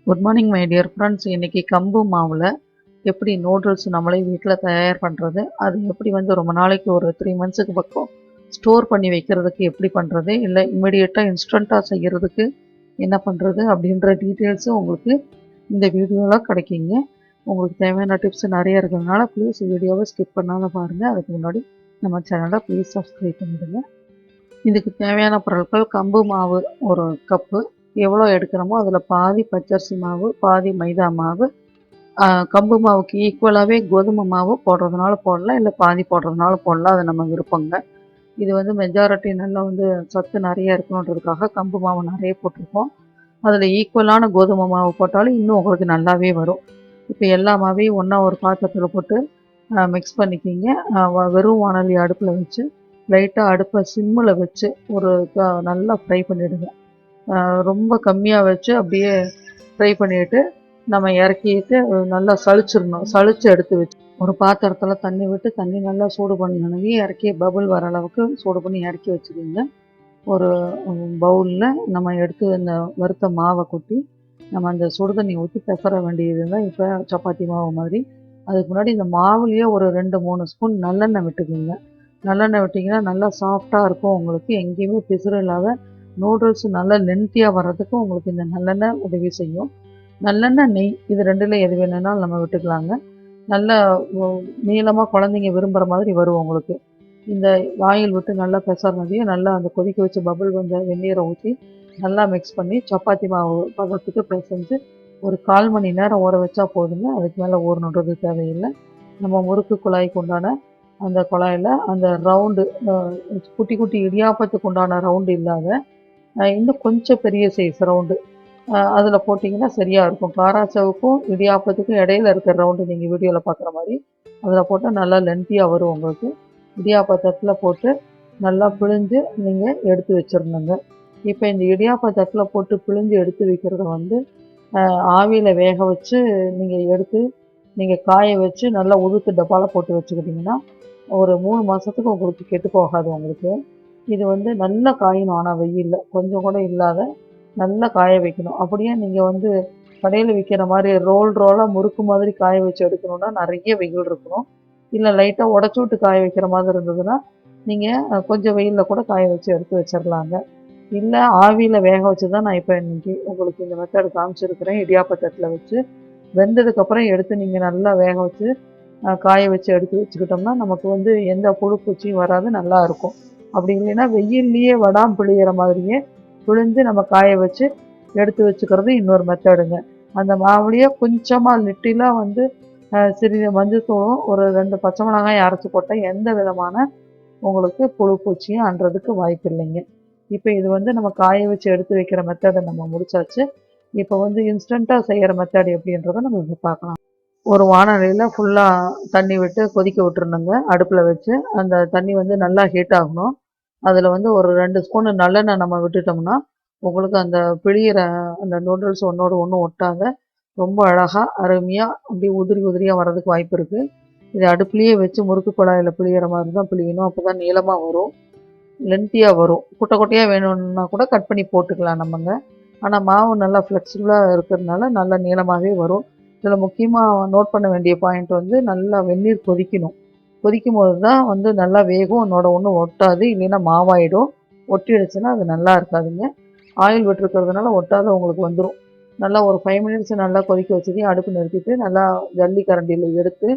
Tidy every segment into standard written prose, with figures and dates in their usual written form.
Good morning my dear friends. இன்றைக்கி கம்பு மாவில் எப்படி நூடுல்ஸ் நம்மளே வீட்டில் தயார் பண்ணுறது, அது எப்படி வந்து ரொம்ப நாளைக்கு ஒரு 3 மந்த்ஸுக்கு பக்கம் ஸ்டோர் பண்ணி வைக்கிறதுக்கு எப்படி பண்ணுறது, இல்லை இமிடியேட்டாக இன்ஸ்டண்ட்டாக செய்கிறதுக்கு என்ன பண்ணுறது அப்படின்ற டீட்டெயில்ஸும் உங்களுக்கு இந்த வீடியோவில் கிடைக்குங்க. உங்களுக்கு தேவையான டிப்ஸ் நிறைய இருக்கிறதுனால ப்ளீஸ் வீடியோவை ஸ்கிப் பண்ணாமல் பாருங்கள். அதுக்கு முன்னாடி நம்ம சேனலை ப்ளீஸ் சப்ஸ்கிரைப் பண்ணிவிடுங்க. இதுக்கு தேவையான பொருட்கள்: கம்பு மாவு ஒரு கப்பு, எவ்வளோ எடுக்கிறோமோ அதில் பாதி பச்சரிசி மாவு, பாதி மைதா மாவு. கம்பு மாவுக்கு ஈக்குவலாகவே கோதுமை மாவு போடுறதுனால போடலாம், இல்லை பாதி போடுறதுனால போடலாம், அது நம்ம விருப்பங்க. இது வந்து மெஜாரிட்டி நல்லா வந்து சத்து நிறைய இருக்கணுன்றதுக்காக கம்பு மாவு நிறைய போட்டிருக்கோம். அதில் ஈக்குவலான கோதுமை மாவு போட்டாலும் இன்னும் உங்களுக்கு நல்லாவே வரும். இப்போ எல்லா மாவையும் ஒன்றா ஒரு பாத்திரத்தில் போட்டு மிக்ஸ் பண்ணிக்கிங்க. வெறும் வாணலி அடுப்பில் வச்சு லைட்டாக அடுப்பை சிம்மில் வச்சு ஒரு நல்லா ஃப்ரை பண்ணிவிடுங்க. ரொம்ப கம்மியாக வச்சு அப்படியே ஃப்ரை பண்ணிவிட்டு நம்ம இறக்கிட்டு நல்லா சளிச்சிடணும். சளிச்சு எடுத்து வச்சு ஒரு பாத்திரத்தில் தண்ணி விட்டு தண்ணி நல்லா சூடு பண்ணி இறக்கி பபுள் வர அளவுக்கு சூடு பண்ணி இறக்கி வச்சுக்கிங்க. ஒரு பவுலில் நம்ம எடுத்து அந்த வறுத்த மாவை கொட்டி நம்ம அந்த சுடு தண்ணி ஊற்றி பெசற வேண்டியது தான். இப்போ சப்பாத்தி மாவு மாதிரி. அதுக்கு முன்னாடி இந்த மாவுலேயே ஒரு 2-3 ஸ்பூன் நல்லெண்ணெய் விட்டுக்குங்க. நல்லெண்ணெய் விட்டிங்கன்னா நல்லா சாஃப்டாக இருக்கும். உங்களுக்கு எங்கேயுமே பிசுறு இல்லாத நூடுல்ஸ் நல்லா லென்த்தியாக வர்றதுக்கு உங்களுக்கு இந்த நல்லெண்ணெய் உதவி செய்யும். நல்லெண்ணெய், நெய் இது ரெண்டில் எது வேணும்னாலும் நம்ம விட்டுக்கலாங்க. நல்லா நீளமாக குழந்தைங்க விரும்புகிற மாதிரி வரும் உங்களுக்கு. இந்த ஆயில் விட்டு நல்லா பெசறதையும் நல்லா அந்த கொதிக்க வச்சு பபுள் வந்த வெந்நீரை ஊற்றி நல்லா மிக்ஸ் பண்ணி சப்பாத்தி மாவு பதத்துக்கு பிசைஞ்சு ஒரு 1/4 மணி நேரம் ஊற வச்சா போதுங்க. அதுக்கு மேலே ஊறணுன்றது தேவையில்லை. நம்ம முறுக்கு குழாய்க்கு உண்டான அந்த குழாயில் அந்த ரவுண்டு குட்டி குட்டி இடியாப்பத்துக்கு உண்டான ரவுண்டு இல்லாத இன்னும் கொஞ்சம் பெரிய சைஸ் ரவுண்டு அதில் போட்டிங்கன்னா சரியாக இருக்கும். காராச்சவுக்கும் இடியாப்பத்துக்கும் இடையில இருக்கிற ரவுண்டு நீங்கள் வீடியோவில் பார்க்குற மாதிரி அதில் போட்டால் நல்லா லென்த்தியாக வரும் உங்களுக்கு. இடியாப்பத்தட்டில் போட்டு நல்லா பிழிஞ்சு நீங்கள் எடுத்து வச்சிடணுங்க. இப்போ இந்த இடியாப்பத்தட்டில் போட்டு பிழிஞ்சு எடுத்து வைக்கிறத வந்து ஆவியில் வேக வச்சு நீங்கள் எடுத்து நீங்கள் காய வச்சு நல்லா உதுத்து டப்பாவில் போட்டு வச்சுக்கிட்டிங்கன்னா ஒரு 3 மாதத்துக்கு உங்களுக்கு கெட்டு போகாது உங்களுக்கு. இது வந்து நல்லா காயணும். ஆனால் வெயிலில் கொஞ்சம் கூட இல்லாத நல்லா காய வைக்கணும். அப்படியே நீங்கள் வந்து கடையில் விற்கிற மாதிரி ரோலாக முறுக்கு மாதிரி காய வச்சு எடுக்கணுன்னா நிறைய வெயில் இருக்கணும். இல்லை லைட்டாக உடச்சி விட்டு காய வைக்கிற மாதிரி இருந்ததுன்னா நீங்கள் கொஞ்சம் வெயிலில் கூட காய வச்சு எடுத்து வச்சிடலாங்க. இல்லை ஆவியில் வேக வச்சு தான் நான் இப்போ இன்றைக்கி உங்களுக்கு இந்த மெத்தட் காமிச்சிருக்கிறேன். இடியாப்பத்தட்டில் வச்சு வெந்ததுக்கப்புறம் எடுத்து நீங்கள் நல்லா வேக வச்சு காய வச்சு எடுத்து வச்சுக்கிட்டோம்னா நமக்கு வந்து எந்த புழு பூச்சியும் வராது, நல்லா இருக்கும். அப்படி இல்லைன்னா வெயில்லையே வடாம் பிழிகிற மாதிரியே பிழிஞ்சு நம்ம காய வச்சு எடுத்து வச்சுக்கிறது இன்னொரு மெத்தடுங்க. அந்த மாவுலேயே கொஞ்சமாக லிட்டிலாக வந்து சிறிது மஞ்சள்தூளும் ஒரு 2 பச்சை மிளகாய் அரைச்சி போட்டால் எந்த விதமான உங்களுக்கு புழு பூச்சியும் அன்றதுக்கு வாய்ப்பு இல்லைங்க. இப்போ இது வந்து நம்ம காய வச்சு எடுத்து வைக்கிற மெத்தடை நம்ம முடிச்சாச்சு. இப்போ வந்து இன்ஸ்டண்ட்டாக செய்கிற மெத்தட் எப்படின்றத நம்ம இப்போ பார்க்கலாம். ஒரு வாணலியில் ஃபுல்லாக தண்ணி விட்டு கொதிக்க விட்டுருணுங்க. அடுப்பில் வச்சு அந்த தண்ணி வந்து நல்லா ஹீட் ஆகணும். அதில் வந்து ஒரு 2 ஸ்பூனு நல்லெண்ணெய் நம்ம விட்டுட்டோம்னா உங்களுக்கு அந்த பிழிகிற அந்த நூடுல்ஸ் ஒன்றோடு ஒன்று ஒட்டாத ரொம்ப அழகாக அருமையாக அப்படியே உதிரி உதிரியாக வர்றதுக்கு வாய்ப்பு இருக்குது. இதை அடுப்புலேயே வச்சு முறுக்கு குழாயில் பிழிகிற மாதிரி தான் பிழியணும். அப்போ தான் நீளமாக வரும், லென்த்தியாக வரும். குட்டை குட்டையாக வேணும்னா கூட கட் பண்ணி போட்டுக்கலாம் நம்மங்க. ஆனால் மாவு நல்லா ஃப்ளெக்சிபிளாக இருக்கிறதுனால நல்லா நீளமாகவே வரும். இதில் முக்கியமாக நோட் பண்ண வேண்டிய பாயிண்ட் வந்து நல்லா வெந்நீர் கொதிக்கணும். கொதிக்கும் போது தான் வந்து நல்லா வேகும், ஒன்றோட ஒன்று ஒட்டாது. இல்லைன்னா மாவாயிடும். ஒட்டிடுச்சுன்னா அது நல்லா இருக்காதுங்க. ஆயில் விட்டுருக்கிறதுனால ஒட்டாத உங்களுக்கு வந்துடும். நல்லா ஒரு 5 மினிட்ஸ் நல்லா கொதிக்க வச்சதையும் அடுப்பு நிறுத்திட்டு நல்லா ஜல்லி கரண்டியில் எடுத்து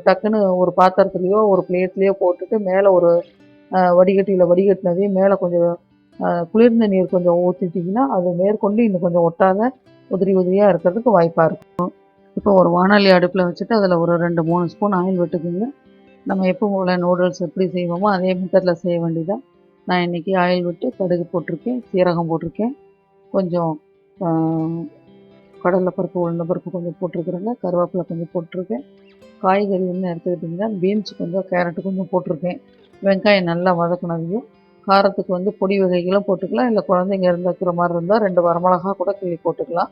டக்குன்னு ஒரு பாத்திரத்துலேயோ ஒரு பிளேட்லேயோ போட்டுட்டு மேலே ஒரு வடிகட்டியில் வடிகட்டினதையும் மேலே கொஞ்சம் குளிர்ந்த நீர் கொஞ்சம் ஊற்றிட்டிங்கன்னா அது மேற்கொண்டு இன்னும் கொஞ்சம் ஒட்டாத உதிரி உதிரியாக இருக்கிறதுக்கு வாய்ப்பாக இருக்கும். இப்போ ஒரு வாணலி அடுப்பில் வச்சுட்டு அதில் ஒரு 2-3 ஸ்பூன் ஆயில் விட்டுக்குங்க. நம்ம எப்போ போல் நூடுல்ஸ் எப்படி செய்வோமோ அதே மெத்தடில் செய்ய வேண்டியதான். நான் இன்றைக்கி ஆயில் விட்டு கடுகு போட்டிருக்கேன், சீரகம் போட்டிருக்கேன், கொஞ்சம் கடலைப்பருப்பு உளுந்தப்பருப்பு கொஞ்சம் போட்டிருக்குறேங்க, கருவேப்பிலை கொஞ்சம் போட்டிருக்கேன். காய்கறி என்ன எடுத்துக்கிட்டிங்கன்னா பீன்ஸ் கொஞ்சம், கேரட்டு கொஞ்சம் போட்டிருக்கேன். வெங்காயம் நல்லா வதக்கினதையும் காரத்துக்கு வந்து பொடி வகைகளும் போட்டுக்கலாம், இல்லை குழந்தைங்க இருந்துக்கிற மாதிரி இருந்தால் 2 வரமிளகா கூட கிள்ளி போட்டுக்கலாம்.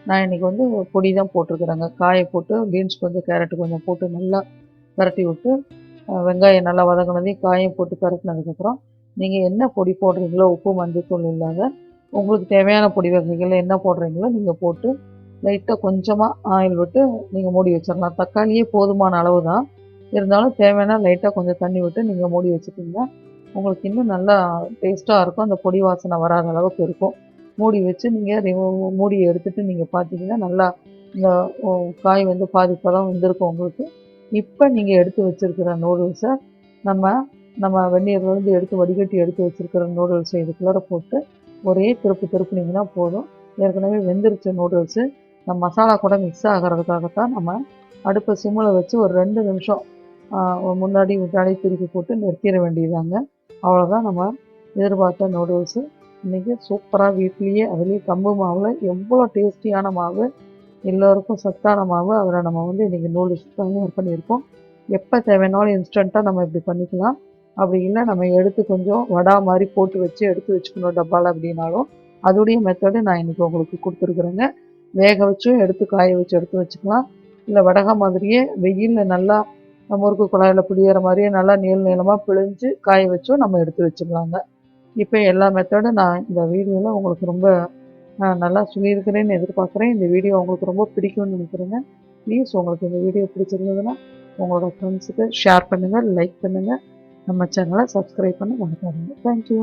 நான் இன்றைக்கி வந்து பொடி தான் போட்டிருக்குறேங்க. காயை போட்டு பீன்ஸ் கொஞ்சம் கேரட்டு கொஞ்சம் போட்டு நல்லா பரட்டி விட்டு வெங்காயம் நல்லா வதங்கினதையும் காயும் போட்டு பரட்டினதுக்கப்புறம் நீங்கள் என்ன பொடி போடுறீங்களோ உப்பு மஞ்சத்தூள் இல்லாத உங்களுக்கு தேவையான பொடி வகைகள் என்ன போடுறீங்களோ நீங்கள் போட்டு லைட்டாக கொஞ்சமாக ஆயில் விட்டு நீங்கள் மூடி வச்சிடலாம். தக்காளியே போதுமான அளவு தான், இருந்தாலும் தேவையான லைட்டாக கொஞ்சம் தண்ணி விட்டு நீங்கள் மூடி வச்சுட்டிங்கன்னா உங்களுக்கு இன்னும் நல்லா டேஸ்ட்டாக இருக்கும். அந்த பொடி வாசனை வராத அளவுக்கு இருக்கும். மூடி வச்சு நீங்கள் மூடியை எடுத்துகிட்டு நீங்கள் பார்த்தீங்கன்னா நல்லா இந்த காய் வந்து பாதி பதம் வெந்திருக்கும் உங்களுக்கு. இப்போ நீங்கள் எடுத்து வச்சுருக்கிற நூடுல்ஸை நம்ம நம்ம வெந்நீர்லேருந்து எடுத்து வடிகட்டி எடுத்து வச்சுருக்கிற நூடுல்ஸை இதுக்குள்ளார போட்டு ஒரே திருப்புனீங்கன்னா போதும். ஏற்கனவே வெந்துருச்சு நூடுல்ஸு. நம்ம மசாலா கூட மிக்ஸ் ஆகிறதுக்காகத்தான் நம்ம அடுப்பை சிம்மில் வச்சு ஒரு 2 நிமிஷம் முன்னாடி திருப்பி போட்டு நிறுத்திட வேண்டியதாங்க. அவ்வளோதான் நம்ம எதிர்பார்த்த நூடுல்ஸு. இன்றைக்கி சூப்பராக வீட்லேயே, அதுலேயும் கம்பு மாவில் எவ்வளோ டேஸ்டியான மாவு, எல்லோருக்கும் சத்தான மாவு. அதில் நம்ம வந்து இன்றைக்கி நூடுல்ஸ் தயார் பண்ணியிருக்கோம். எப்போ தேவைனாலும் இன்ஸ்டண்ட்டாக நம்ம இப்படி பண்ணிக்கலாம். அப்படி இல்லை நம்ம எடுத்து கொஞ்சம் வடா மாதிரி போட்டு வச்சு எடுத்து வச்சுக்கணும் டப்பாவில் அப்படின்னாலும் அதோடைய மெத்தடு நான் இன்றைக்கி உங்களுக்கு கொடுத்துருக்குறேங்க. வேக வச்சும் எடுத்து காய வச்சு எடுத்து வச்சுக்கலாம். இல்லை வடகா மாதிரியே வெயிலில் நல்லா முறுக்கு குழாயில் பிடிக்கிற மாதிரியே நல்லா நீளமாக பிழிஞ்சு காய வச்சும் நம்ம எடுத்து வச்சுக்கலாங்க. இப்போ எல்லா மெத்தடும் நான் இந்த வீடியோவில் உங்களுக்கு ரொம்ப நல்லா சொல்லியிருக்கிறேன்னு எதிர்பார்க்குறேன். இந்த வீடியோ உங்களுக்கு ரொம்ப பிடிக்கும்னு நினைக்கிறேங்க. ப்ளீஸ் உங்களுக்கு இந்த வீடியோ பிடிச்சிருந்ததுன்னா உங்களோட ஃப்ரெண்ட்ஸுக்கு ஷேர் பண்ணுங்கள், லைக் பண்ணுங்கள், நம்ம சேனலை சப்ஸ்கிரைப் பண்ண மறக்காதீங்க. தேங்க்யூ.